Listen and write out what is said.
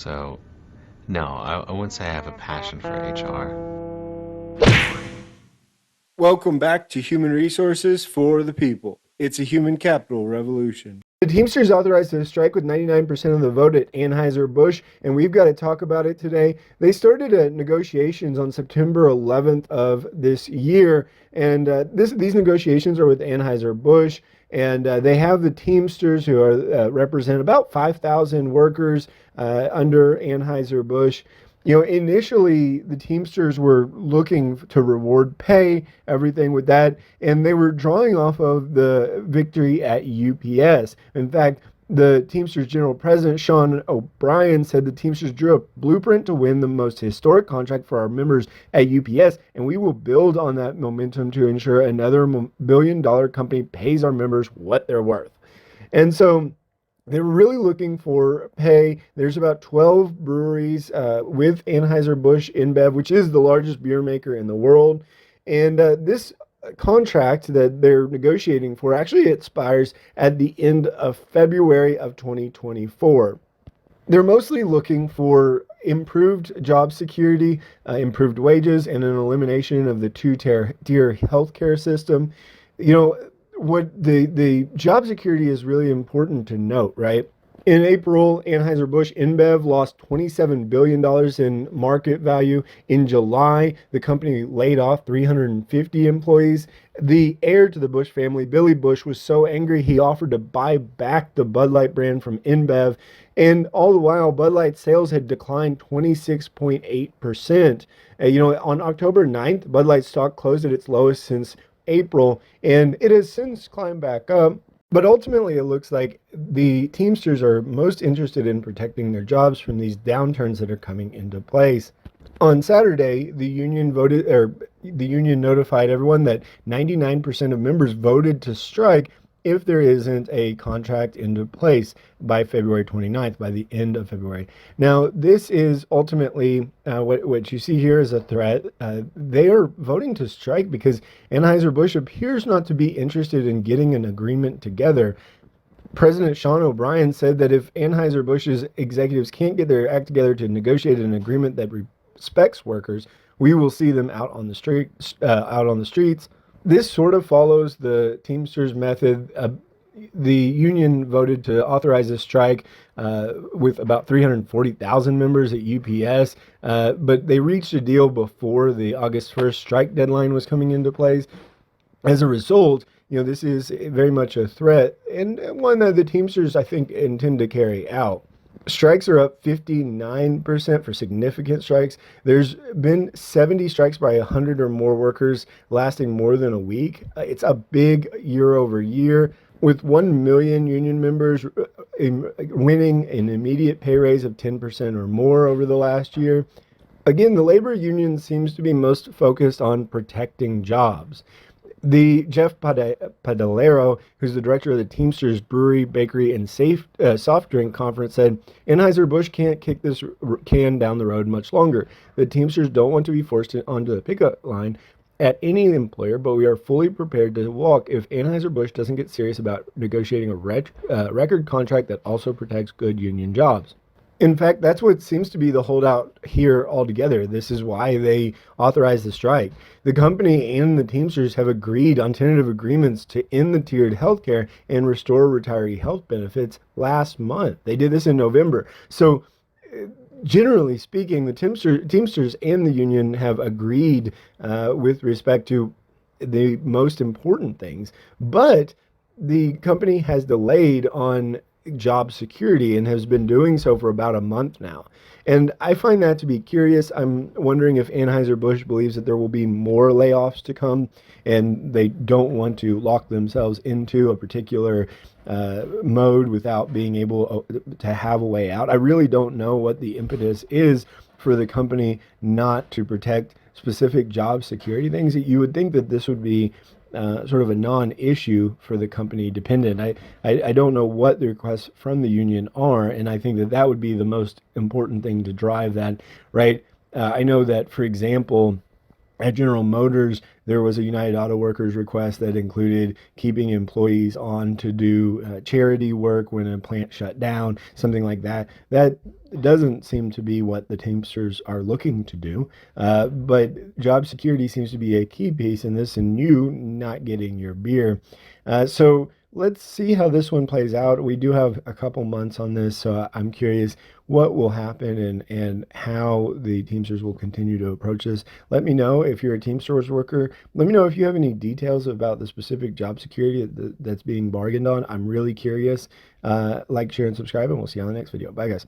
So, no, I wouldn't say I have a passion for HR. Welcome back to Human Resources for the People. It's a human capital revolution. The Teamsters authorized a strike with 99% of the vote at Anheuser-Busch, and we've got to talk about it today. They started negotiations on September 11th of this year, and these negotiations are with Anheuser-Busch, and they have the Teamsters who represent about 5,000 workers under Anheuser-Busch. Initially the Teamsters were looking to reward pay, everything with that, and they were drawing off of the victory at UPS. In fact, the Teamsters General President, Sean O'Brien, said the Teamsters drew a blueprint to win the most historic contract for our members at UPS, and we will build on that momentum to ensure another billion-dollar company pays our members what they're worth. And so they were really looking for pay. There's about 12 breweries with Anheuser-Busch InBev, which is the largest beer maker in the world. And this contract that they're negotiating for actually expires at the end of February of 2024. They're mostly looking for improved job security, improved wages, and an elimination of the two-tier healthcare system. What the job security is really important to note, right? In April, Anheuser-Busch InBev lost $27 billion in market value. In July, the company laid off 350 employees. The heir to the Busch family, Billy Busch, was so angry he offered to buy back the Bud Light brand from InBev. And all the while, Bud Light sales had declined 26.8%. On October 9th, Bud Light stock closed at its lowest since April, and it has since climbed back up. But ultimately, it looks like the Teamsters are most interested in protecting their jobs from these downturns that are coming into place. On Saturday, the union notified everyone that 99% of members voted to strike if there isn't a contract into place by February 29th, by the end of February. Now, this is ultimately what you see here is a threat. They are voting to strike because Anheuser-Busch appears not to be interested in getting an agreement together. President Sean O'Brien said that if Anheuser-Busch's executives can't get their act together to negotiate an agreement that respects workers, we will see them out on the streets. This sort of follows the Teamsters method. The union voted to authorize a strike with about 340,000 members at UPS, but they reached a deal before the August 1st strike deadline was coming into place. As a result, this is very much a threat, and one that the Teamsters, I think, intend to carry out. Strikes are up 59% for significant strikes. There's been 70 strikes by 100 or more workers lasting more than a week. It's a big year over year, with 1 million union members winning an immediate pay raise of 10% or more over the last year. Again, the labor union seems to be most focused on protecting jobs. The Jeff Padalero, who's the director of the Teamsters Brewery, Bakery, and Soft Drink Conference, said, Anheuser-Busch can't kick this can down the road much longer. The Teamsters don't want to be forced onto the pickup line at any employer, but we are fully prepared to walk if Anheuser-Busch doesn't get serious about negotiating a record contract that also protects good union jobs. In fact, that's what seems to be the holdout here altogether. This is why they authorized the strike. The company and the Teamsters have agreed on tentative agreements to end the tiered healthcare and restore retiree health benefits last month. They did this in November. So generally speaking, the Teamsters and the union have agreed with respect to the most important things. But the company has delayed on job security and has been doing so for about a month now. And I find that to be curious. I'm wondering if Anheuser-Busch believes that there will be more layoffs to come and they don't want to lock themselves into a particular mode without being able to have a way out. I really don't know what the impetus is for the company not to protect specific job security things. That you would think that this would be sort of a non-issue for the company dependent. I don't know what the requests from the union are, and I think that would be the most important thing to drive that, right? I know that, for example, at General Motors, There was a United Auto Workers request that included keeping employees on to do charity work when a plant shut down, something like that. That doesn't seem to be what the Teamsters are looking to do. But job security seems to be a key piece in this, and you not getting your beer. So let's see how this one plays out. We do have a couple months on this, so I'm curious what will happen and how the Teamsters will continue to approach this. Let me know if you're a Teamsters worker. Let me know if you have any details about the specific job security that's being bargained on. I'm really curious. Like, share, and subscribe, and we'll see you on the next video. Bye, guys.